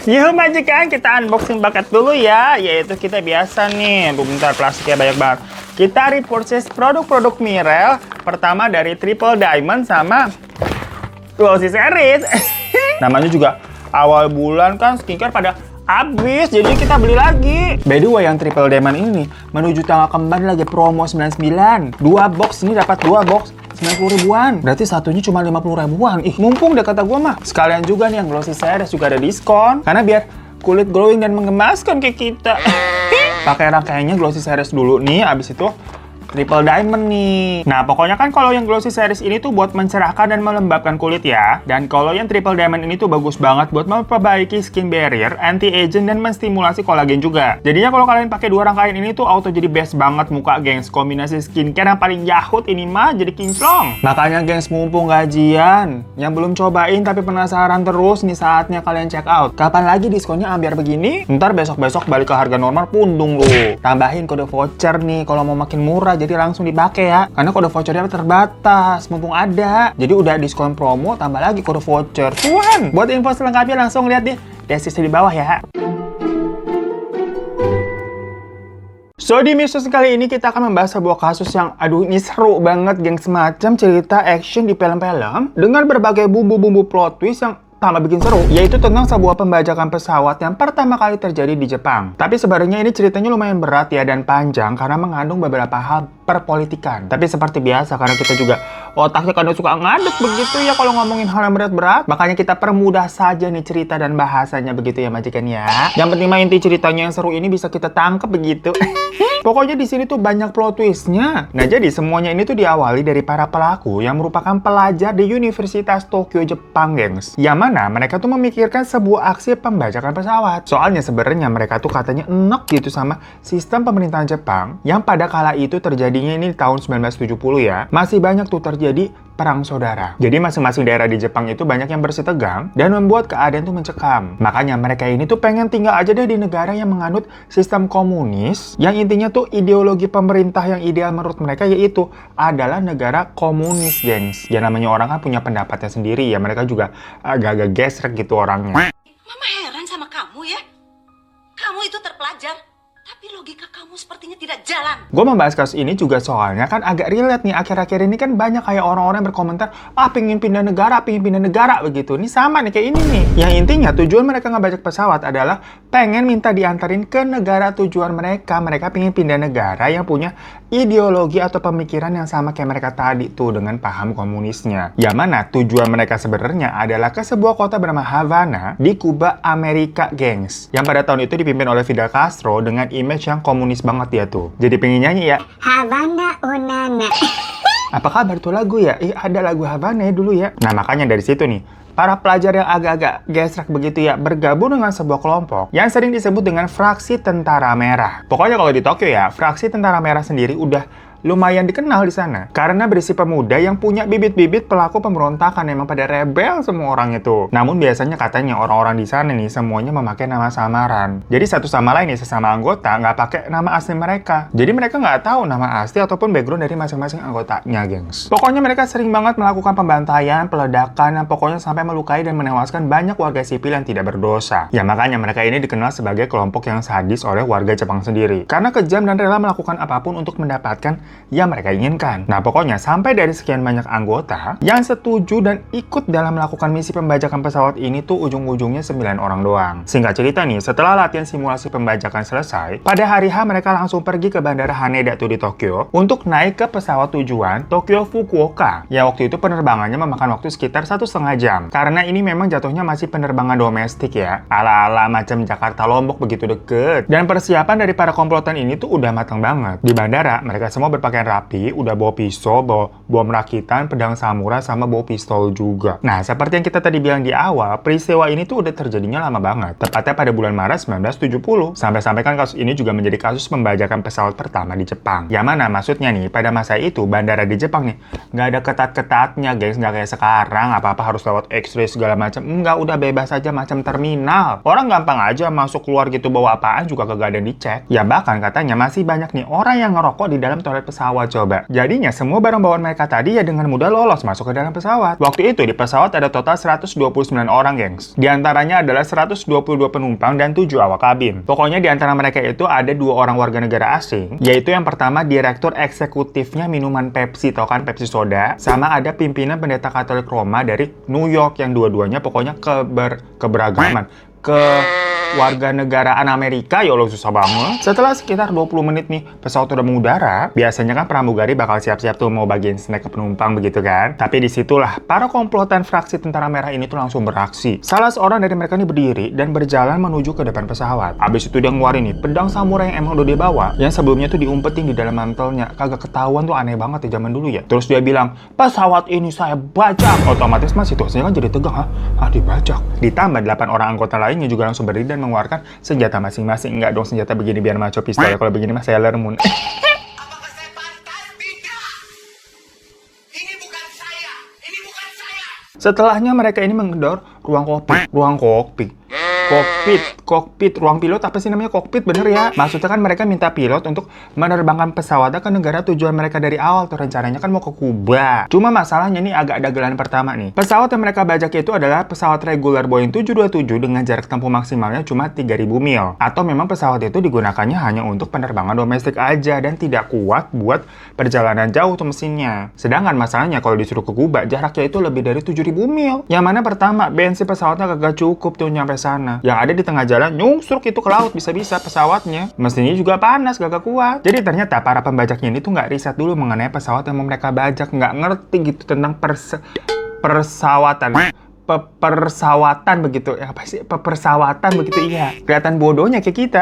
Yuk majikan, kita unboxing paket dulu ya. Yaitu kita biasa nih. Bentar, plastiknya banyak banget. Kita repurchase produk-produk Mirel. Pertama dari Triple Diamond sama Glossy Series. Namanya juga awal bulan kan skincare pada habis, jadi kita beli lagi. By the way, yang Triple Diamond ini nih, menuju tanggal kembar lagi promo 99. 2 box ini dapat 2 box 90 ribuan. Berarti satunya cuma 50 ribuan. Ih, mumpung deh kata gua mah. Sekalian juga nih yang Glossy Series juga ada diskon. Karena biar kulit glowing dan menggemaskan kayak kita. Pakai rangkaiannya Glossy Series dulu nih, abis itu Triple Diamond nih. Nah, pokoknya kan kalau yang Glossy Series ini tuh buat mencerahkan dan melembabkan kulit ya. Dan kalau yang Triple Diamond ini tuh bagus banget buat memperbaiki skin barrier, anti-aging, dan menstimulasi kolagen juga. Jadinya kalau kalian pakai dua rangkaian ini tuh auto jadi best banget muka, gengs. Kombinasi skincare yang paling yahut ini mah jadi kinclong. Makanya gengs, mumpung gajian, yang belum cobain tapi penasaran terus, nih saatnya kalian check out. Kapan lagi diskonnya ambiar begini? Ntar besok-besok balik ke harga normal pundung lu. Tambahin kode voucher nih kalau mau makin murah, jadi langsung dipakai ya. Karena kode vouchernya terbatas, mumpung ada. Jadi udah diskon promo, tambah lagi kode voucher. Tuhan! Buat info selengkapnya langsung lihat di deskripsi di bawah ya. So, di Misos kali ini kita akan membahas sebuah kasus yang, aduh, ini seru banget, geng. Semacam cerita action di film-film dengan berbagai bumbu-bumbu plot twist yang tambah bikin seru, yaitu tentang sebuah pembajakan pesawat yang pertama kali terjadi di Jepang. Tapi sebenarnya ini ceritanya lumayan berat ya dan panjang karena mengandung beberapa hal perpolitikan. Tapi seperti biasa, karena kita juga otaknya kadang suka ngaduk begitu ya kalau ngomongin hal yang berat-berat. Makanya kita permudah saja nih cerita dan bahasanya begitu ya majikan ya. Yang penting mah inti ceritanya yang seru ini bisa kita tangkep begitu. Pokoknya di sini tuh banyak plot twistnya. Nah, jadi semuanya ini tuh diawali dari para pelaku yang merupakan pelajar di Universitas Tokyo, Jepang, gengs. Yang mana mereka tuh memikirkan sebuah aksi pembajakan pesawat. Soalnya sebenarnya mereka tuh katanya enak gitu sama sistem pemerintahan Jepang yang pada kala itu terjadinya ini tahun 1970 ya. Masih banyak tuh terjadi perang saudara. Jadi masing-masing daerah di Jepang itu banyak yang bersih tegang dan membuat keadaan tuh mencekam. Makanya mereka ini tuh pengen tinggal aja deh di negara yang menganut sistem komunis, yang intinya tuh ideologi pemerintah yang ideal menurut mereka yaitu adalah negara komunis, gengs. Ya namanya orang kan punya pendapatnya sendiri ya, mereka juga agak-agak gesrek gitu orangnya. Mama heran sama kamu ya. Kamu itu terpelajar, tapi logika kamu sepertinya tidak jalan. Gue membahas kasus ini juga soalnya kan agak relate nih. Akhir-akhir ini kan banyak kayak orang-orang yang berkomentar, pengen pindah negara begitu. Ini sama nih kayak ini nih. Yang intinya tujuan mereka ngebajak pesawat adalah pengen minta diantarin ke negara tujuan mereka. Mereka pengen pindah negara yang punya ideologi atau pemikiran yang sama kayak mereka tadi tuh dengan paham komunisnya. Yang mana tujuan mereka sebenarnya adalah ke sebuah kota bernama Havana di Kuba, Amerika, gengs. Yang pada tahun itu dipimpin oleh Fidel Castro dengan image yang komunis banget ya tuh. Jadi pengen nyanyi ya, Havana Onana. apa kabar tuh lagu ya? Ada lagu Havana ya dulu ya. Nah, makanya dari situ nih, para pelajar yang agak-agak gesrek begitu ya, bergabung dengan sebuah kelompok yang sering disebut dengan fraksi Tentara Merah. Pokoknya kalau di Tokyo ya, fraksi Tentara Merah sendiri udah lumayan dikenal di sana karena berisi pemuda yang punya bibit-bibit pelaku pemberontakan, emang pada rebel semua orang itu. Namun biasanya katanya orang-orang di sana nih semuanya memakai nama samaran. Jadi satu sama lain nih, sesama anggota nggak pakai nama asli mereka. Jadi mereka nggak tahu nama asli ataupun background dari masing-masing anggotanya, gengs. Pokoknya mereka sering banget melakukan pembantaian, peledakan, yang pokoknya sampai melukai dan menewaskan banyak warga sipil yang tidak berdosa. Ya makanya mereka ini dikenal sebagai kelompok yang sadis oleh warga Jepang sendiri. Karena kejam dan rela melakukan apapun untuk mendapatkan yang mereka inginkan. Nah, pokoknya sampai dari sekian banyak anggota yang setuju dan ikut dalam melakukan misi pembajakan pesawat ini tuh ujung-ujungnya 9 orang doang. Singkat cerita nih, setelah latihan simulasi pembajakan selesai, pada hari H mereka langsung pergi ke Bandara Haneda tuh di Tokyo untuk naik ke pesawat tujuan Tokyo Fukuoka. Ya waktu itu penerbangannya memakan waktu sekitar 1,5 jam. Karena ini memang jatuhnya masih penerbangan domestik ya. Ala-ala macam Jakarta Lombok begitu deket. Dan persiapan dari para komplotan ini tuh udah matang banget. Di bandara, mereka semua berpakaian rapi, udah bawa pisau, bawa bom rakitan, pedang samurai, sama bawa pistol juga. Nah, seperti yang kita tadi bilang di awal, peristiwa ini tuh udah terjadinya lama banget. Tepatnya pada bulan Maret 1970. Sampai-sampai kan kasus ini juga menjadi kasus pembajakan pesawat pertama di Jepang. Yang mana maksudnya nih, pada masa itu, bandara di Jepang nih, nggak ada ketat-ketatnya, guys. Nggak kayak sekarang, apa-apa harus lewat X-ray segala macam. Nggak, udah bebas aja macam terminal. Orang gampang aja masuk keluar gitu, bawa apaan juga kagak ada dicek. Ya bahkan katanya masih banyak nih orang yang ngerokok di dalam toilet pesawat pesawat coba. Jadinya semua barang bawaan mereka tadi ya dengan mudah lolos masuk ke dalam pesawat. Waktu itu di pesawat ada total 129 orang, gengs. Di antaranya adalah 122 penumpang dan 7 awak kabin. Pokoknya di antara mereka itu ada 2 orang warga negara asing, yaitu yang pertama direktur eksekutifnya minuman Pepsi, tau kan Pepsi soda, sama ada pimpinan pendeta Katolik Roma dari New York yang dua-duanya pokoknya keberagaman. Warga negaraan Amerika, ya Allah susah banget. Setelah sekitar 20 menit nih, pesawat udah mengudara. Biasanya kan pramugari bakal siap-siap tuh mau bagiin snack ke penumpang begitu kan. Tapi disitulah para komplotan fraksi Tentara Merah ini tuh langsung beraksi. Salah seorang dari mereka ini berdiri dan berjalan menuju ke depan pesawat. Habis itu dia ngeluarin nih pedang samurai yang emang udah dia bawa, yang sebelumnya tuh diumpetin di dalam mantelnya. Kagak ketahuan tuh, aneh banget ya zaman dulu ya. Terus dia bilang, pesawat ini saya bajak. Otomatis mas situasinya kan jadi tegang. Dibajak. Ditambah 8 orang anggota lainnya juga langsung berdiri dan mengeluarkan senjata masing-masing. Enggak dong senjata begini biar maco pistol ya. Kalau begini mah Sailor Moon. Apakah saya pantas? Tidak! Ini bukan saya! Ini bukan saya! Setelahnya mereka ini menggedor ruang kokpit, ruang pilot, apa sih namanya kokpit, bener ya? Maksudnya kan mereka minta pilot untuk menerbangkan pesawatnya ke negara tujuan mereka dari awal tuh, rencananya kan mau ke Kuba. Cuma masalahnya nih agak dagelan pertama nih. Pesawat yang mereka bajak itu adalah pesawat reguler Boeing 727 dengan jarak tempuh maksimalnya cuma 3.000 mil. Atau memang pesawat itu digunakannya hanya untuk penerbangan domestik aja dan tidak kuat buat perjalanan jauh tuh mesinnya. Sedangkan masalahnya kalau disuruh ke Kuba, jaraknya itu lebih dari 7.000 mil. Yang mana pertama, bensin pesawatnya kagak cukup tuh nyampe sana. Yang ada di tengah jalan nyungsruk itu ke laut bisa-bisa pesawatnya. Mesinnya juga panas, gak kuat. Jadi ternyata para pembajaknya ini tuh nggak riset dulu mengenai pesawat yang mau mereka bajak, nggak ngerti gitu tentang persawatan begitu. Apa sih? Persawatan begitu, iya. Kelihatan bodohnya kayak kita.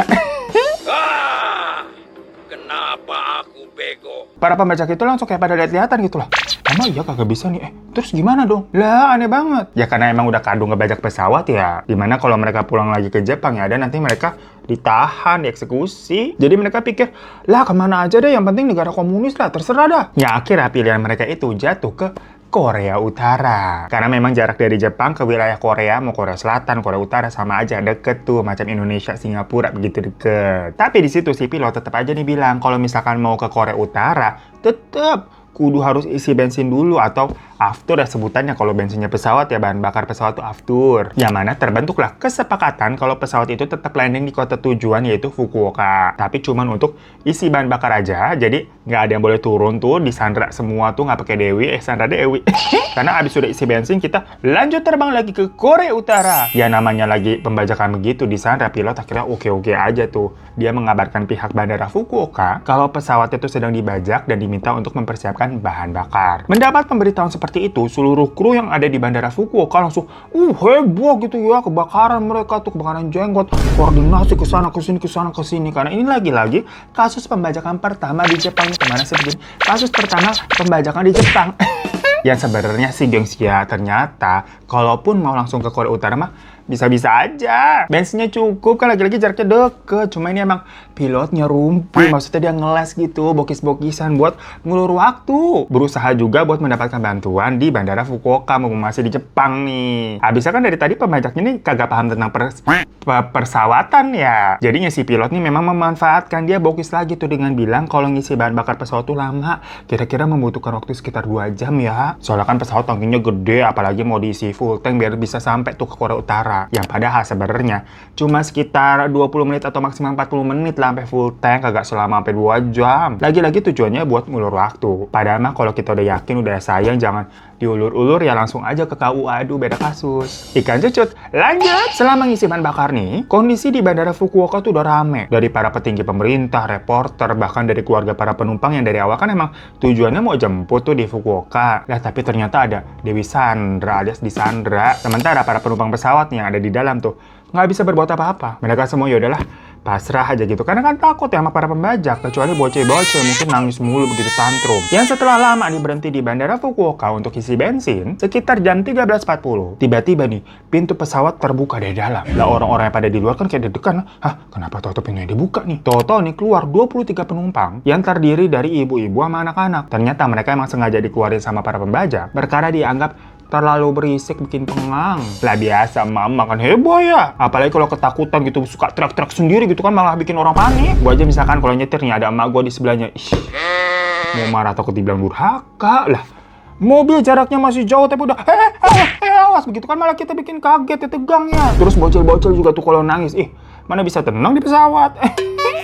Kenapa aku bego? Para pembajak itu langsung kayak pada lihat-lihatan gitu loh. Emang iya kagak bisa nih, terus gimana dong? Lah aneh banget. Ya karena emang udah kadung ngebajak pesawat ya. Dimana kalau mereka pulang lagi ke Jepang ya ada nanti mereka ditahan, dieksekusi. Jadi mereka pikir, lah kemana aja deh, yang penting negara komunis lah, terserah dah. Ya akhirnya pilihan mereka itu jatuh ke Korea Utara. Karena memang jarak dari Jepang ke wilayah Korea, mau Korea Selatan, Korea Utara sama aja deket tuh, macam Indonesia, Singapura begitu deket. Tapi di situ si pilot tetap aja nih bilang kalau misalkan mau ke Korea Utara, tetap kudu harus isi bensin dulu atau aftur ya sebutannya. Kalau bensinnya pesawat ya bahan bakar pesawat tuh aftur. Yang mana terbentuklah kesepakatan kalau pesawat itu tetap landing di kota tujuan yaitu Fukuoka. Tapi cuman untuk isi bahan bakar aja. Jadi nggak ada yang boleh turun tuh, disandra semua tuh nggak pakai Sandra Dewi. Karena abis sudah isi bensin kita lanjut terbang lagi ke Korea Utara. Ya namanya lagi pembajakan begitu, disandra pilot akhirnya oke aja tuh. Dia mengabarkan pihak bandara Fukuoka kalau pesawat itu sedang dibajak dan diminta untuk mempersiapkan bahan bakar. Mendapat pemberitahuan seperti itu, seluruh kru yang ada di bandara Fukuoka langsung heboh gitu ya, kebakaran mereka tuh, kebakaran jenggot, koordinasi ke sana ke sini karena ini lagi-lagi kasus pembajakan pertama di Jepang. Kemana sih begini? Kasus pertama pembajakan di Jepang. Yang sebenarnya sih gengs ya, ternyata kalaupun mau langsung ke Korea Utara mah bisa-bisa aja. Bensinnya cukup kan, lagi-lagi jaraknya deket. Cuma ini emang pilotnya rumpi. Maksudnya dia ngeles gitu, bokis-bokisan buat ngulur waktu. Berusaha juga buat mendapatkan bantuan di bandara Fukuoka, mau masih di Jepang nih. Habisnya kan dari tadi pembajaknya nih kagak paham tentang persawatan ya. Jadinya si pilot nih memang memanfaatkan, dia bokis lagi tuh dengan bilang kalau ngisi bahan bakar pesawat tuh lama. Kira-kira membutuhkan waktu sekitar 2 jam ya. Soalnya kan pesawat tangkinya gede, apalagi mau diisi full tank biar bisa sampai tuh ke Korea Utara. Yang padahal sebenarnya cuma sekitar 20 menit atau maksimal 40 menit lah sampai full tank, kagak selama sampai 2 jam. Lagi-lagi tujuannya buat ngulur waktu. Padahal mah kalau kita udah yakin, udah sayang, jangan diulur-ulur ya, langsung aja ke KUA. Aduh beda kasus. Ikan cucut. Lanjut. Selama ngisi bahan bakar nih, kondisi di bandara Fukuoka tuh udah rame. Dari para petinggi pemerintah, reporter, bahkan dari keluarga para penumpang yang dari awal kan emang tujuannya mau jemput tuh di Fukuoka. Lah tapi ternyata ada Dewi Sandra alias disandra. Sementara para penumpang pesawat yang ada di dalam tuh nggak bisa berbuat apa-apa. Mereka semua yaudahlah pasrah aja gitu. Karena kan takut ya sama para pembajak. Kecuali bocil-bocil mungkin nangis mulu begitu tantrum. Yang setelah lama nih berhenti di bandara Fukuoka untuk isi bensin, sekitar jam 13.40. Tiba-tiba nih, pintu pesawat terbuka dari dalam. Lah orang-orang yang pada di luar kan kayak deg-degan. Hah? Kenapa tahu pintunya dibuka nih? Toto nih keluar 23 penumpang yang terdiri dari ibu-ibu sama anak-anak. Ternyata mereka emang sengaja dikeluarin sama para pembajak. Perkara dianggap terlalu berisik bikin pengang. Lah biasa mama kan heboh ya. Apalagi kalau ketakutan gitu suka teriak-teriak sendiri gitu kan malah bikin orang panik. Gua aja misalkan kalau nyetir nih ada emak gua di sebelahnya. Ih. Mau marah takut dibilang durhaka lah. Mobil jaraknya masih jauh tapi udah awas begitu kan malah kita bikin kaget ya, tegang ya. Terus bocil-bocil juga tuh kalau nangis, mana bisa tenang di pesawat.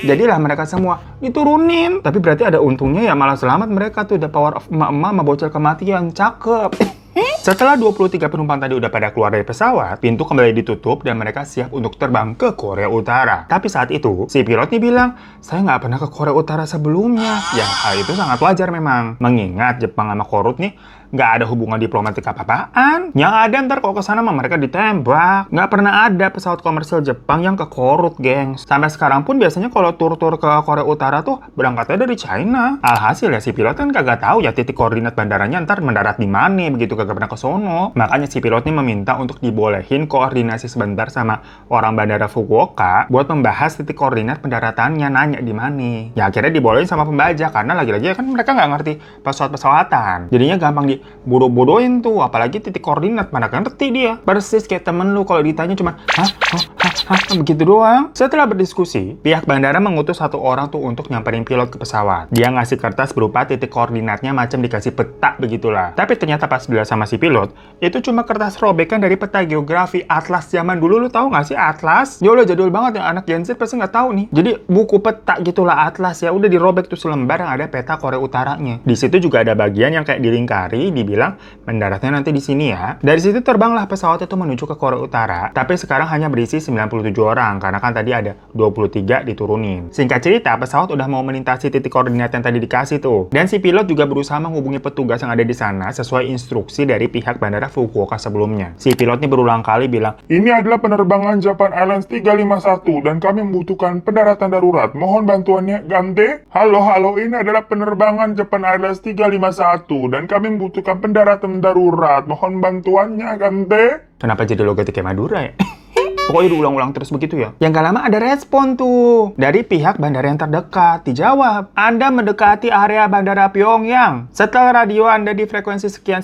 Jadilah mereka semua diturunin. Tapi berarti ada untungnya ya, malah selamat mereka tuh. The power of emak-emak sama bocil kematian, cakep. Setelah 23 penumpang tadi udah pada keluar dari pesawat, pintu kembali ditutup dan mereka siap untuk terbang ke Korea Utara. Tapi saat itu, si pilot nih bilang, saya nggak pernah ke Korea Utara sebelumnya. Ya, hal itu sangat wajar memang. Mengingat Jepang sama Korut nih nggak ada hubungan diplomatik apa-apaan. Yang ada ntar kalau kesana mah mereka ditembak. Nggak pernah ada pesawat komersil Jepang yang ke Korut, gengs. Sampai sekarang pun biasanya kalau tur-tur ke Korea Utara tuh berangkatnya dari China. Alhasil ya si pilot kan kagak tahu ya titik koordinat bandaranya ntar mendarat di mana begitu, kagak pernah ke sono. Makanya si pilot ini meminta untuk dibolehin koordinasi sebentar sama orang bandara Fukuoka buat membahas titik koordinat pendaratannya, nanya di mana. Ya akhirnya dibolehin sama pembajak karena lagi-lagi kan mereka nggak ngerti pesawat-pesawatan. Jadinya gampang dibodoh-bodohin tuh, apalagi titik koordinat mana kan ngerti dia. Persis kayak temen lu kalau ditanya cuma begitu doang. Setelah berdiskusi, pihak bandara mengutus satu orang tuh untuk nyamperin pilot ke pesawat. Dia ngasih kertas berupa titik koordinatnya macam dikasih peta begitulah. Tapi ternyata pas bilang sama si pilot, itu cuma kertas robekan dari peta geografi atlas zaman dulu. Lu tahu nggak sih atlas? Ya udah jadul banget, yang anak Gen Z pasti nggak tahu nih. Jadi buku peta gitulah atlas ya, udah dirobek tuh selembar yang ada peta Korea Utaranya. Di situ juga ada bagian yang kayak dilingkari, dibilang mendaratnya nanti di sini ya. Dari situ terbanglah pesawat itu menuju ke Korea Utara. Tapi sekarang hanya berisi 97 orang karena kan tadi ada 23 diturunin. Singkat cerita, pesawat udah mau melintasi titik koordinat yang tadi dikasih tuh. Dan si pilot juga berusaha menghubungi petugas yang ada di sana sesuai instruksi dari pihak bandara Fukuoka sebelumnya. Si pilot ini berulang kali bilang, "Ini adalah penerbangan Japan Airlines 351 dan kami membutuhkan pendaratan darurat. Mohon bantuannya, Gante." Halo, ini adalah penerbangan Japan Airlines 351 dan kami membutuhkan pendaratan darurat. Mohon bantuannya, Gante. Kenapa jadi logotik kayak Madura ya? Pokoknya diulang-ulang terus begitu ya. Yang gak lama ada respon tuh dari pihak bandara yang terdekat. Dijawab, Anda mendekati area bandara Pyongyang. Setelah radio Anda di frekuensi sekian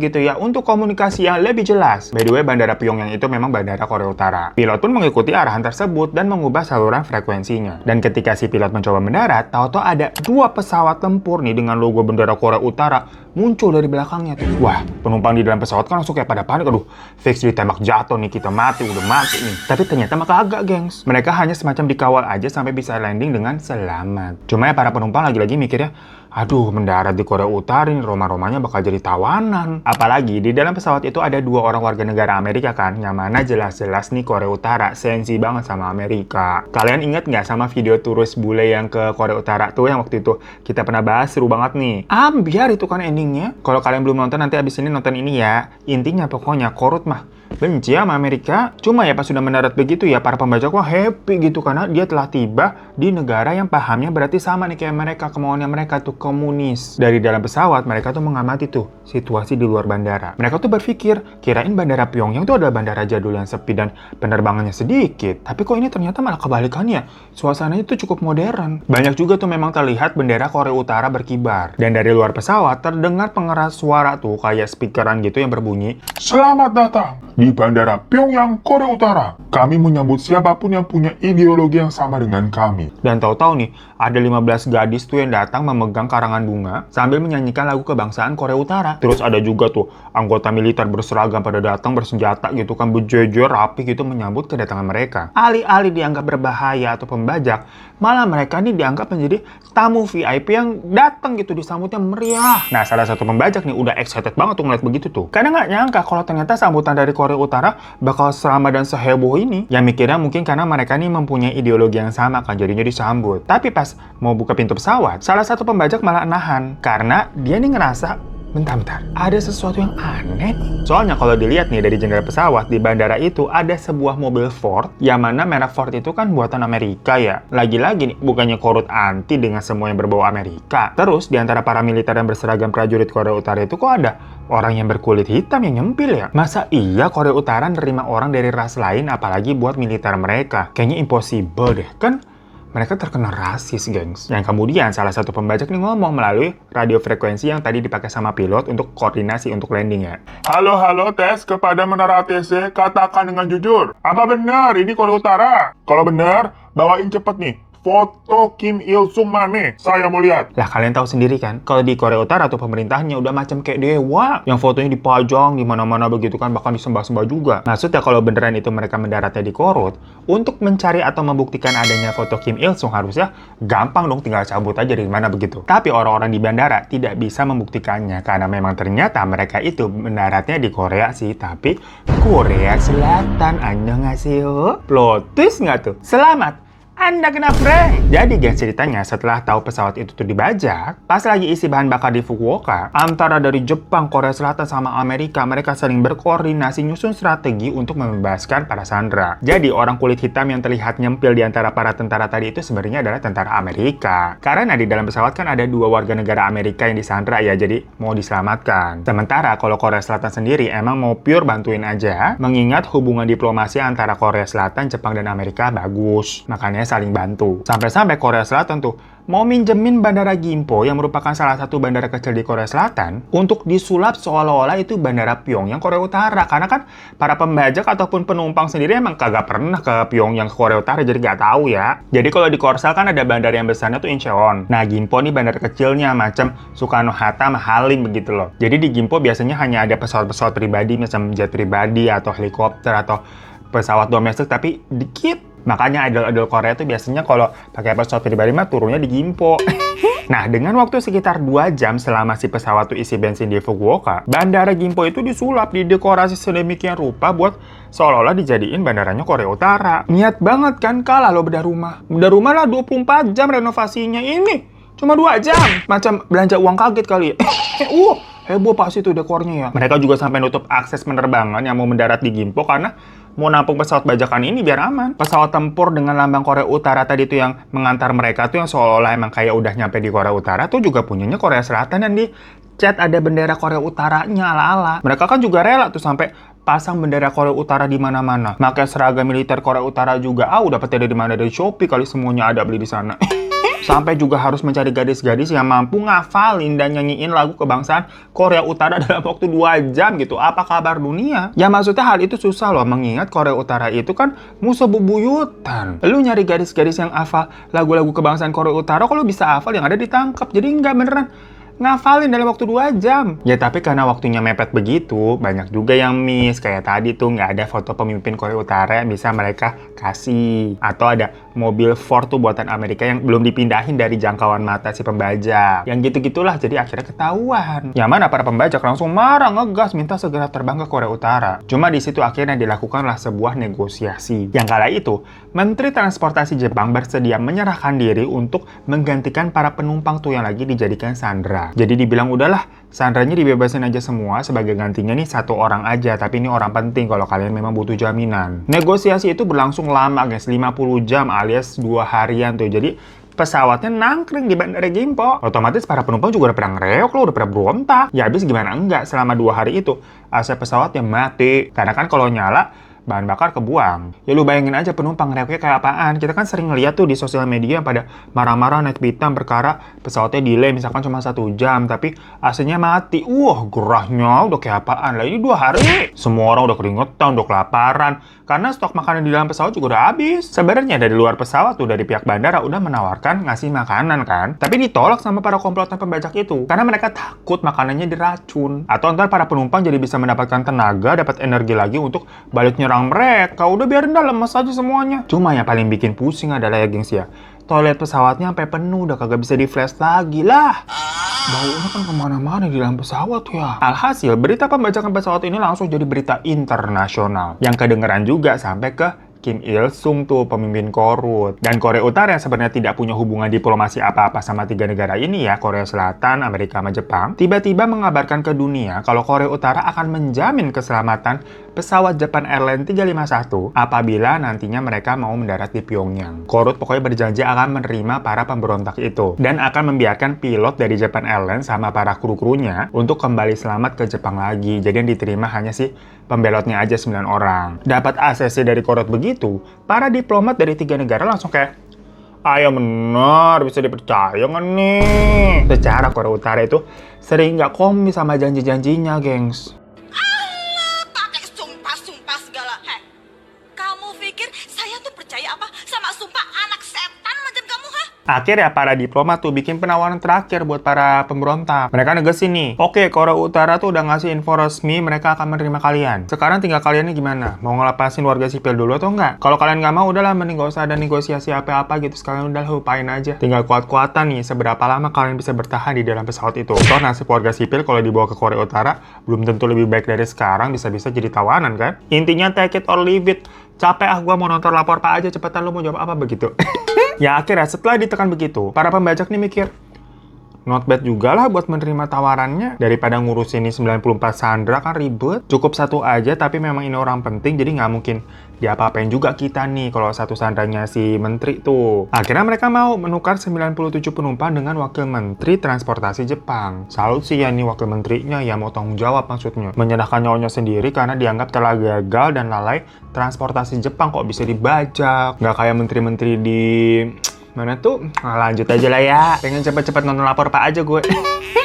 begitu ya, untuk komunikasi yang lebih jelas. By the way, bandara Pyongyang itu memang bandara Korea Utara. Pilot pun mengikuti arahan tersebut dan mengubah saluran frekuensinya. Dan ketika si pilot mencoba mendarat, tahu-tahu ada 2 pesawat tempur nih dengan logo bendera Korea Utara muncul dari belakangnya tuh. Wah, penumpang di dalam pesawat kan langsung kayak pada panik. Aduh, fix ditembak jatuh nih, kita mati, udah mati nih. Tapi ternyata mah kagak, gengs. Mereka hanya semacam dikawal aja sampai bisa landing dengan selamat. Cuma ya para penumpang lagi-lagi mikirnya, aduh, mendarat di Korea Utara ini Roma-Romanya bakal jadi tawanan. Apalagi di dalam pesawat itu ada 2 orang warga negara Amerika kan, yang mana jelas-jelas nih Korea Utara sensi banget sama Amerika. Kalian ingat nggak sama video turis bule yang ke Korea Utara tuh yang waktu itu kita pernah bahas, seru banget nih. Ambiar itu kan endingnya. Kalau kalian belum nonton, nanti abis ini nonton ini ya. Intinya pokoknya Korut mah benci sama Amerika. Cuma ya pas sudah mendarat begitu ya, para pembajak wah happy gitu karena dia telah tiba di negara yang pahamnya berarti sama nih kayak mereka, kemauannya mereka tuh komunis. Dari dalam pesawat mereka tuh mengamati tuh situasi di luar bandara. Mereka tuh berpikir, kirain bandara Pyongyang tuh adalah bandara jadul yang sepi dan penerbangannya sedikit. Tapi kok ini ternyata malah kebalikannya. Suasananya tuh cukup modern. Banyak juga tuh memang terlihat bendera Korea Utara berkibar. Dan dari luar pesawat terdengar pengeras suara tuh kayak speakeran gitu yang berbunyi, "Selamat datang di Bandara Pyongyang, Korea Utara. Kami menyambut siapapun yang punya ideologi yang sama dengan kami." Dan tahu-tahu nih, ada 15 gadis tuh yang datang memegang karangan bunga sambil menyanyikan lagu kebangsaan Korea Utara. Terus ada juga tuh anggota militer berseragam pada datang bersenjata gitu kan, berjejer rapi gitu menyambut kedatangan mereka. Alih-alih dianggap berbahaya atau pembajak, malah mereka nih dianggap menjadi tamu VIP yang datang gitu, disambutnya meriah. Nah, salah satu pembajak nih udah excited banget tuh ngeliat begitu tuh. Karena nggak nyangka kalau ternyata sambutan dari Korea Utara bakal seramai dan seheboh ini. Yang mikirnya mungkin karena mereka nih mempunyai ideologi yang sama kan, jadinya disambut. Tapi pas mau buka pintu pesawat, salah satu pembajak malah nahan. Karena dia nih ngerasa, bentar, ada sesuatu yang aneh. Soalnya kalau dilihat nih dari jendela pesawat, di bandara itu ada sebuah mobil Ford, yang mana merek Ford itu kan buatan Amerika ya. Lagi-lagi nih, bukannya Korut anti dengan semua yang berbau Amerika. Terus, di antara para militer yang berseragam prajurit Korea Utara itu kok ada orang yang berkulit hitam yang nyempil ya? Masa iya Korea Utara nerima orang dari ras lain, apalagi buat militer mereka? Kayaknya impossible deh, kan? Mereka terkena rasis, gengs. Yang kemudian salah satu pembajak nih ngomong melalui radio frekuensi yang tadi dipakai sama pilot untuk koordinasi untuk landing ya. Halo, tes kepada menara ATC, katakan dengan jujur. Apa benar ini Korea Utara? Kalau benar, bawain cepet nih foto Kim Il Sung mana? Saya mau lihat. Lah kalian tahu sendiri kan, kalau di Korea Utara tuh pemerintahnya udah macam kayak dewa, yang fotonya dipajang di mana-mana begitu kan, bahkan disembah-sembah juga. Maksudnya kalau beneran itu mereka mendaratnya di Korut, untuk mencari atau membuktikan adanya foto Kim Il Sung harusnya gampang dong, tinggal cabut aja dari mana begitu. Tapi orang-orang di bandara tidak bisa membuktikannya karena memang ternyata mereka itu mendaratnya di Korea sih, tapi Korea Selatan. Annyeonghaseyo. Plot twist nggak tuh? Selamat, Anda kena prank! Jadi guys, ceritanya setelah tahu pesawat itu tuh dibajak, pas lagi isi bahan bakar di Fukuoka, antara dari Jepang, Korea Selatan, sama Amerika, mereka saling berkoordinasi nyusun strategi untuk membebaskan para sandera. Jadi orang kulit hitam yang terlihat nyempil di antara para tentara tadi itu sebenarnya adalah tentara Amerika. Karena di dalam pesawat kan ada 2 warga negara Amerika yang disandera ya, jadi mau diselamatkan. Sementara kalau Korea Selatan sendiri emang mau pure bantuin aja, mengingat hubungan diplomasi antara Korea Selatan, Jepang, dan Amerika bagus. Makanya saling bantu. Sampai-sampai Korea Selatan tuh mau minjemin Bandara Gimpo yang merupakan salah satu bandara kecil di Korea Selatan untuk disulap seolah-olah itu Bandara Pyongyang Korea Utara. Karena kan para pembajak ataupun penumpang sendiri emang kagak pernah ke Pyongyang Korea Utara, jadi nggak tahu ya. Jadi kalau di Korsel kan ada bandara yang besarnya tuh Incheon. Nah, Gimpo nih bandara kecilnya macam Soekarno-Hatta sama Halim begitu loh. Jadi di Gimpo biasanya hanya ada pesawat-pesawat pribadi macam jet pribadi atau helikopter atau pesawat domestik, tapi dikit. Makanya idol-idol Korea tuh biasanya kalau pakai pesawat pribadi mah turunnya di Gimpo. Nah, dengan waktu sekitar 2 jam selama si pesawat tuh isi bensin di Fukuoka, Bandara Gimpo itu disulap, didekorasi sedemikian rupa buat seolah-olah dijadiin bandaranya Korea Utara. Niat banget kan, kalah lo bedah rumah. Bedah rumah lah 24 jam renovasinya, ini cuma 2 jam. Macam belanja uang kaget kali ya. Heboh pasti tuh dekornya ya. Mereka juga sampai nutup akses penerbangan yang mau mendarat di Gimpo karena mau nampung pesawat bajakan ini biar aman. Pesawat tempur dengan lambang Korea Utara tadi tuh yang mengantar mereka tuh yang seolah-olah emang kayak udah nyampe di Korea Utara tuh juga punyanya Korea Selatan, dan di cat ada bendera Korea Utaranya ala-ala. Mereka kan juga rela tuh sampai pasang bendera Korea Utara di mana-mana. Pakai seragam militer Korea Utara juga. Udah dapetnya dari mana? Dari Shopee kali, semuanya ada beli di sana. Sampai juga harus mencari gadis-gadis yang mampu ngafalin dan nyanyiin lagu kebangsaan Korea Utara dalam waktu 2 jam gitu. Apa kabar dunia? Ya maksudnya hal itu susah loh, mengingat Korea Utara itu kan musuh bebuyutan. Lu nyari gadis-gadis yang hafal lagu-lagu kebangsaan Korea Utara, kalau bisa hafal yang ada ditangkap. Jadi nggak beneran ngafalin dalam waktu 2 jam. Ya tapi karena waktunya mepet begitu, banyak juga yang miss. Kayak tadi tuh nggak ada foto pemimpin Korea Utara yang bisa mereka kasih. Atau ada mobil Ford tuh buatan Amerika yang belum dipindahin dari jangkauan mata si pembajak. Yang gitu-gitulah, jadi akhirnya ketahuan. Yang mana para pembajak langsung marah, ngegas, minta segera terbang ke Korea Utara. Cuma di situ akhirnya dilakukanlah sebuah negosiasi. Yang kala itu, Menteri Transportasi Jepang bersedia menyerahkan diri untuk menggantikan para penumpang tuh yang lagi dijadikan sandera. Jadi dibilang udahlah, sandranya dibebasin aja semua, sebagai gantinya nih 1 orang aja, tapi ini orang penting kalau kalian memang butuh jaminan. Negosiasi itu berlangsung lama guys, 50 jam alias 2 harian tuh. Jadi pesawatnya nangkring di Bandara Gimpo. Otomatis para penumpang juga udah pada ngereok loh, udah pada berontak. Ya habis gimana enggak, selama 2 hari itu AC pesawatnya mati. Karena kan kalau nyala bahan bakar kebuang. Ya lu bayangin aja penumpang reoknya kayak apaan. Kita kan sering ngeliat tuh di sosial media pada marah-marah naik pitam perkara pesawatnya delay misalkan cuma 1 jam tapi AC-nya mati. Gerahnya udah kayak apaan. Lah ini 2 hari. Semua orang udah keringetan, udah kelaparan. Karena stok makanan di dalam pesawat juga udah habis. Sebenarnya dari luar pesawat tuh, dari pihak bandara udah menawarkan ngasih makanan kan. Tapi ditolak sama para komplotan pembajak itu. Karena mereka takut makanannya diracun. Atau ntar para penumpang jadi bisa mendapatkan tenaga, dapat energi lagi untuk balik nyerang mereka. Udah biarin dah, lemes aja semuanya. Cuma yang paling bikin pusing adalah ya gengs ya, toilet pesawatnya sampai penuh, udah kagak bisa di flash lagi lah. Baunya kan kemana-mana di dalam pesawat ya. Alhasil, berita pembajakan pesawat ini langsung jadi berita internasional. Yang kedengeran juga sampai ke Kim Il Sung tuh, pemimpin Korut. Dan Korea Utara yang sebenarnya tidak punya hubungan diplomasi apa-apa sama 3 negara ini ya, Korea Selatan, Amerika, sama Jepang, tiba-tiba mengabarkan ke dunia kalau Korea Utara akan menjamin keselamatan pesawat Japan Airlines 351 apabila nantinya mereka mau mendarat di Pyongyang. Korut pokoknya berjanji akan menerima para pemberontak itu dan akan membiarkan pilot dari Japan Airlines sama para kru-krunya untuk kembali selamat ke Jepang lagi. Jadi yang diterima hanya si pembelotnya aja 9 orang. Dapat ACC dari Korut begitu, para diplomat dari 3 negara langsung kayak, ayo benar, bisa dipercaya nggak nih? Secara Korea Utara itu sering nggak komis sama janji-janjinya, gengs. Pakai sumpah-sumpah segala. Kamu pikir saya tuh percaya apa sama sumpah anak setan macam kamu? Akhirnya para diplomat tuh bikin penawaran terakhir buat para pemberontak. Mereka negesin nih, oke, Korea Utara tuh udah ngasih info resmi mereka akan menerima kalian. Sekarang tinggal kalian nih gimana? Mau ngelepasin warga sipil dulu atau enggak? Kalau kalian nggak mau, udahlah, mending gak usah ada negosiasi apa-apa gitu. Sekalian udah lupain aja. Tinggal kuat-kuatan nih, seberapa lama kalian bisa bertahan di dalam pesawat itu. Toh nasib warga sipil kalau dibawa ke Korea Utara belum tentu lebih baik dari sekarang, bisa-bisa jadi tawanan kan? Intinya take it or leave it. Capek gua mau nonton Lapor Pak aja, cepetan lu mau jawab apa begitu. Ya akhirnya setelah ditekan begitu, para pembajak nih mikir, not bad juga lah buat menerima tawarannya. Daripada ngurusin ini 94 sandera kan ribet. Cukup satu aja, tapi memang ini orang penting, jadi nggak mungkin diapa-apain juga kita nih kalau satu sandranya si menteri tuh. Akhirnya mereka mau menukar 97 penumpang dengan wakil menteri transportasi Jepang. Salut sih ya nih wakil menterinya, ya mau tanggung jawab maksudnya. Menyerahkan nyawanya sendiri karena dianggap telah gagal dan lalai transportasi Jepang kok bisa dibajak. Nggak kayak menteri-menteri di mana tuh? Nah, lanjut aja lah ya. Pengen cepet-cepet nonton Lapor Pak aja gue.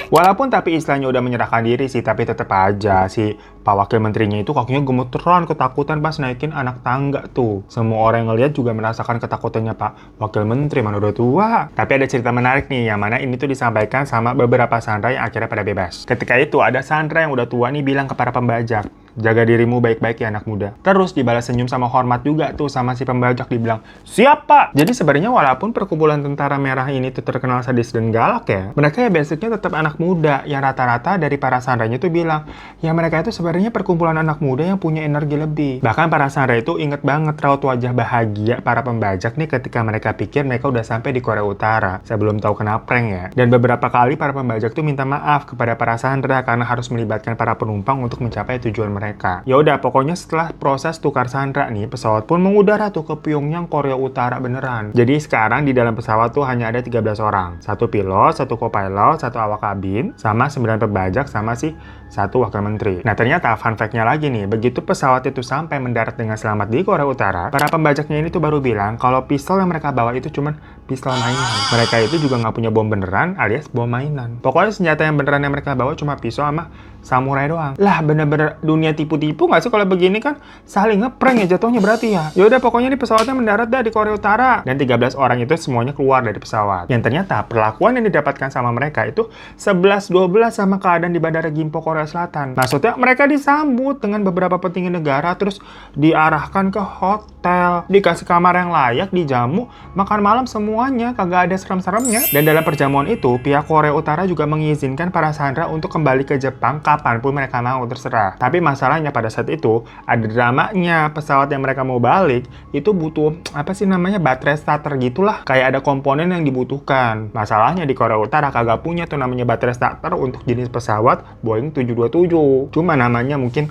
Walaupun tapi istilahnya udah menyerahkan diri sih, tapi tetap aja si Pak Wakil Menterinya itu kakinya gemeteran, ketakutan pas naikin anak tangga tuh. Semua orang yang ngeliat juga merasakan ketakutannya Pak Wakil Menteri, mana udah tua. Tapi ada cerita menarik nih, yang mana ini tuh disampaikan sama beberapa sandera yang akhirnya pada bebas. Ketika itu ada sandera yang udah tua nih bilang ke para pembajak, jaga dirimu baik-baik ya anak muda. Terus dibalas senyum sama hormat juga tuh sama si pembajak, dibilang, siap Pak! Jadi sebenarnya walaupun perkumpulan tentara merah ini tuh terkenal sadis dan galak ya, mereka ya basicnya tetap anak muda yang rata-rata dari para sandranya tuh bilang, ya mereka itu sebenarnya perkumpulan anak muda yang punya energi lebih. Bahkan para sandera itu inget banget raut wajah bahagia para pembajak nih ketika mereka pikir mereka udah sampai di Korea Utara. Saya belum tahu kena prank ya. Dan beberapa kali para pembajak tuh minta maaf kepada para sandera karena harus melibatkan para penumpang untuk mencapai tujuan mereka. Ya udah, pokoknya setelah proses tukar sandera nih, pesawat pun mengudara tuh ke Pyongyang, Korea Utara beneran. Jadi sekarang di dalam pesawat tuh hanya ada 13 orang. Satu pilot, satu co-pilot, satu awak kabin, sama 9 pembajak, sama si satu wakil menteri. Nah ternyata fun fact-nya lagi nih, begitu pesawat itu sampai mendarat dengan selamat di Korea Utara, para pembajaknya ini tuh baru bilang kalau pistol yang mereka bawa itu cuman pistol mainan. Mereka itu juga nggak punya bom beneran alias bom mainan. Pokoknya senjata yang beneran yang mereka bawa cuma pisau sama samurai doang. Lah bener-bener dunia tipu-tipu nggak sih kalau begini kan? Saling ngeprank ya jatuhnya berarti ya. Yaudah pokoknya nih pesawatnya mendarat dah di Korea Utara. Dan 13 orang itu semuanya keluar dari pesawat. Yang ternyata perlakuan yang didapatkan sama mereka itu 11-12 sama keadaan di Bandara Gimpo, Korea Selatan. Maksudnya mereka disambut dengan beberapa petinggi negara, terus diarahkan ke hotel, dikasih kamar yang layak, dijamu, makan malam semuanya, kagak ada serem-seremnya. Dan dalam perjamuan itu, pihak Korea Utara juga mengizinkan para sandera untuk kembali ke Jepang kapanpun mereka mau, terserah. Tapi masalahnya pada saat itu, ada dramanya. Pesawat yang mereka mau balik, itu butuh, apa sih namanya, baterai starter gitulah. Kayak ada komponen yang dibutuhkan. Masalahnya di Korea Utara kagak punya tuh namanya baterai starter untuk jenis pesawat Boeing 727. Cuma namanya mungkin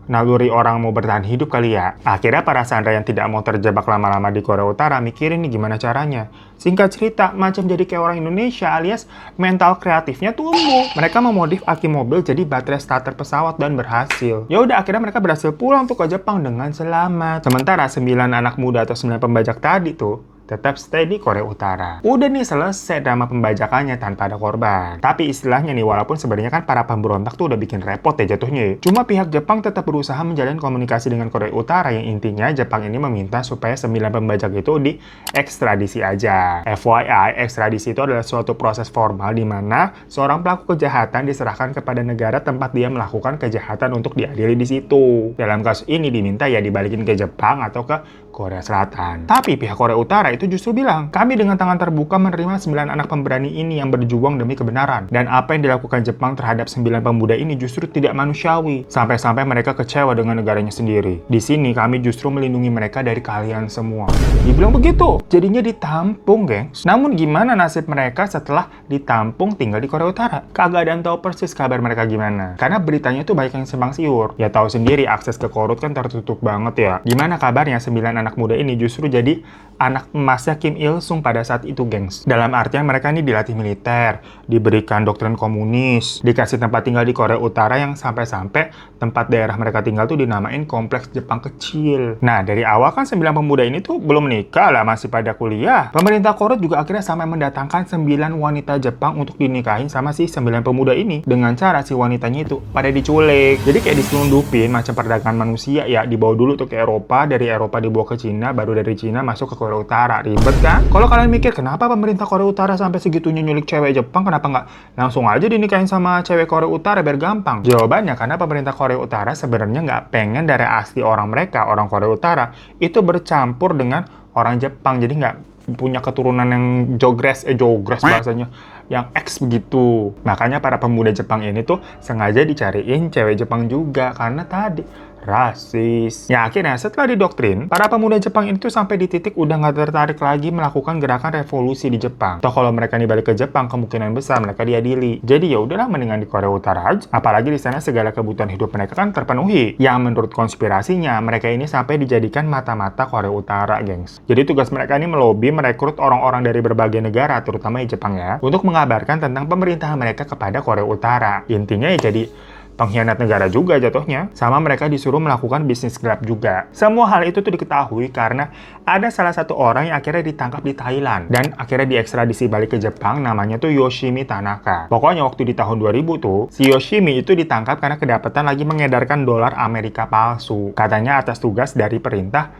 naluri orang mau bertahan hidup kali ya. Akhirnya para sandera yang tidak mau terjebak lama-lama di Korea Utara mikirin nih gimana caranya. Singkat cerita, macam jadi kayak orang Indonesia alias mental kreatifnya tumbuh. Mereka memodif aki mobil jadi baterai starter pesawat dan berhasil. Ya udah akhirnya mereka berhasil pulang tuh ke Jepang dengan selamat. Sementara 9 anak muda atau 9 pembajak tadi tuh tetap stay di Korea Utara. Udah nih selesai drama pembajakannya tanpa ada korban. Tapi istilahnya nih, walaupun sebenarnya kan para pemberontak tuh udah bikin repot ya jatuhnya ya. Cuma pihak Jepang tetap berusaha menjalin komunikasi dengan Korea Utara yang intinya Jepang ini meminta supaya 9 pembajak itu diekstradisi aja. FYI, ekstradisi itu adalah suatu proses formal di mana seorang pelaku kejahatan diserahkan kepada negara tempat dia melakukan kejahatan untuk diadili di situ. Dalam kasus ini diminta ya dibalikin ke Jepang atau ke Korea Selatan. Tapi pihak Korea Utara itu justru bilang, kami dengan tangan terbuka menerima 9 anak pemberani ini yang berjuang demi kebenaran. Dan apa yang dilakukan Jepang terhadap 9 pemuda ini justru tidak manusiawi. Sampai-sampai mereka kecewa dengan negaranya sendiri. Di sini kami justru melindungi mereka dari kalian semua. Dibilang begitu. Jadinya ditampung, gengs. Namun gimana nasib mereka setelah ditampung tinggal di Korea Utara? Kagak ada yang tahu persis kabar mereka gimana. Karena beritanya tuh banyak yang simpang siur. Ya tahu sendiri akses ke Korut kan tertutup banget ya. Gimana kabarnya 9 anak muda ini justru jadi anak emasnya Kim Il Sung pada saat itu, gengs. Dalam artian mereka ini dilatih militer, diberikan doktrin komunis, dikasih tempat tinggal di Korea Utara yang sampai-sampai tempat daerah mereka tinggal tuh dinamain kompleks Jepang kecil. Nah, dari awal kan 9 pemuda ini tuh belum menikah lah, masih pada kuliah. Pemerintah Korut juga akhirnya sampai mendatangkan 9 wanita Jepang untuk dinikahin sama si 9 pemuda ini dengan cara si wanitanya itu pada diculik. Jadi kayak diselundupin macam perdagangan manusia ya, dibawa dulu tuh ke Eropa, dari Eropa dibawa ke ke Cina, baru dari Cina masuk ke Korea Utara. Ribet kan? Kalau kalian mikir kenapa pemerintah Korea Utara sampai segitunya nyulik cewek Jepang, kenapa nggak langsung aja dinikahin sama cewek Korea Utara biar gampang? Jawabannya karena pemerintah Korea Utara sebenarnya nggak pengen darah asli orang mereka, orang Korea Utara, itu bercampur dengan orang Jepang. Jadi nggak punya keturunan yang jogres bahasanya, yang X begitu. Makanya para pemuda Jepang ini tuh sengaja dicariin cewek Jepang juga, karena tadi rasis. Ya akhirnya setelah didoktrin, para pemuda Jepang itu sampai di titik udah nggak tertarik lagi melakukan gerakan revolusi di Jepang. Toh kalau mereka nih balik ke Jepang, kemungkinan besar mereka diadili. Jadi ya udahlah, mendingan di Korea Utara aja. Apalagi di sana segala kebutuhan hidup mereka kan terpenuhi. Yang menurut konspirasinya, mereka ini sampai dijadikan mata-mata Korea Utara, gengs. Jadi tugas mereka ini melobi, merekrut orang-orang dari berbagai negara, terutama di Jepang ya, untuk mengabarkan tentang pemerintahan mereka kepada Korea Utara. Intinya ya jadi pengkhianat negara juga jatuhnya. Sama mereka disuruh melakukan bisnis gelap juga. Semua hal itu tuh diketahui karena ada salah satu orang yang akhirnya ditangkap di Thailand dan akhirnya diekstradisi balik ke Jepang, namanya tuh Yoshimi Tanaka. Pokoknya waktu di tahun 2000 tuh, si Yoshimi itu ditangkap karena kedapatan lagi mengedarkan dolar Amerika palsu. Katanya atas tugas dari pemerintah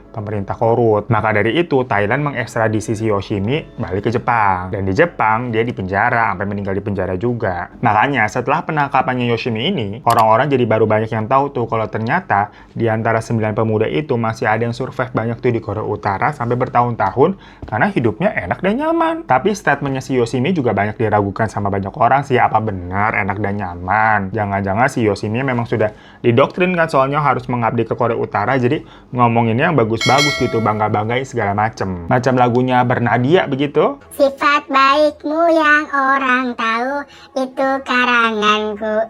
korut. Maka dari itu, Thailand mengekstradisi si Yoshimi balik ke Jepang. Dan di Jepang, dia dipenjara, sampai meninggal di penjara juga. Makanya, setelah penangkapannya Yoshimi ini, orang-orang jadi baru banyak yang tahu tuh kalau ternyata di antara 9 pemuda itu masih ada yang survive banyak tuh di Korea Utara sampai bertahun-tahun karena hidupnya enak dan nyaman. Tapi statementnya si Yoshimi juga banyak diragukan sama banyak orang sih, apa benar enak dan nyaman. Jangan-jangan si Yoshimi memang sudah didoktrin kan, soalnya harus mengabdi ke Korea Utara, jadi ngomonginnya yang bagus-bagus gitu, bangga-banggain segala macem. Macam lagunya Bernadia begitu. Sifat baikmu yang orang tahu itu karanganku.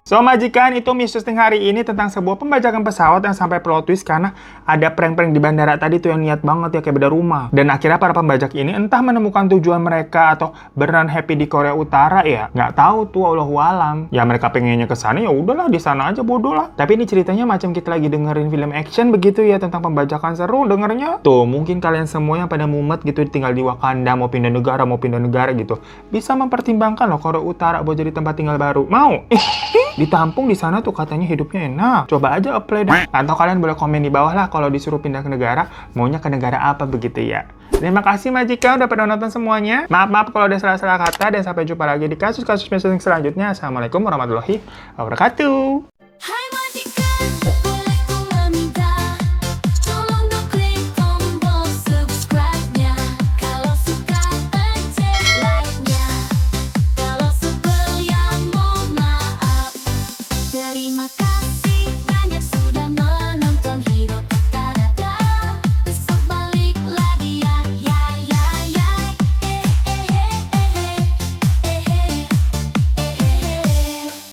So majikan, itu Missusting hari ini tentang sebuah pembajakan pesawat yang sampai plot twist karena ada prank-prank di bandara tadi tuh yang niat banget ya, kayak beda rumah. Dan akhirnya para pembajak ini entah menemukan tujuan mereka atau beneran happy di Korea Utara ya, nggak tahu tuh, Allahualam. Ya mereka pengennya ke sana, ya udahlah di sana aja, bodoh lah. Tapi ini ceritanya macam kita lagi dengerin film action begitu ya, tentang pembajakan, seru dengernya. Tuh mungkin kalian semua yang pada mumet gitu tinggal di Wakanda, mau pindah negara gitu, bisa mempertimbangkan loh Korea Utara buat jadi tempat tinggal baru. Mau? Ditampung di sana tuh katanya hidupnya enak. Coba aja apply deh. Atau kalian boleh komen di bawah lah kalau disuruh pindah ke negara, maunya ke negara apa begitu ya. Terima kasih majikan udah pada nonton semuanya. Maaf kalau ada salah-salah kata, dan sampai jumpa lagi di kasus-kasus Missusting selanjutnya. Assalamualaikum warahmatullahi wabarakatuh.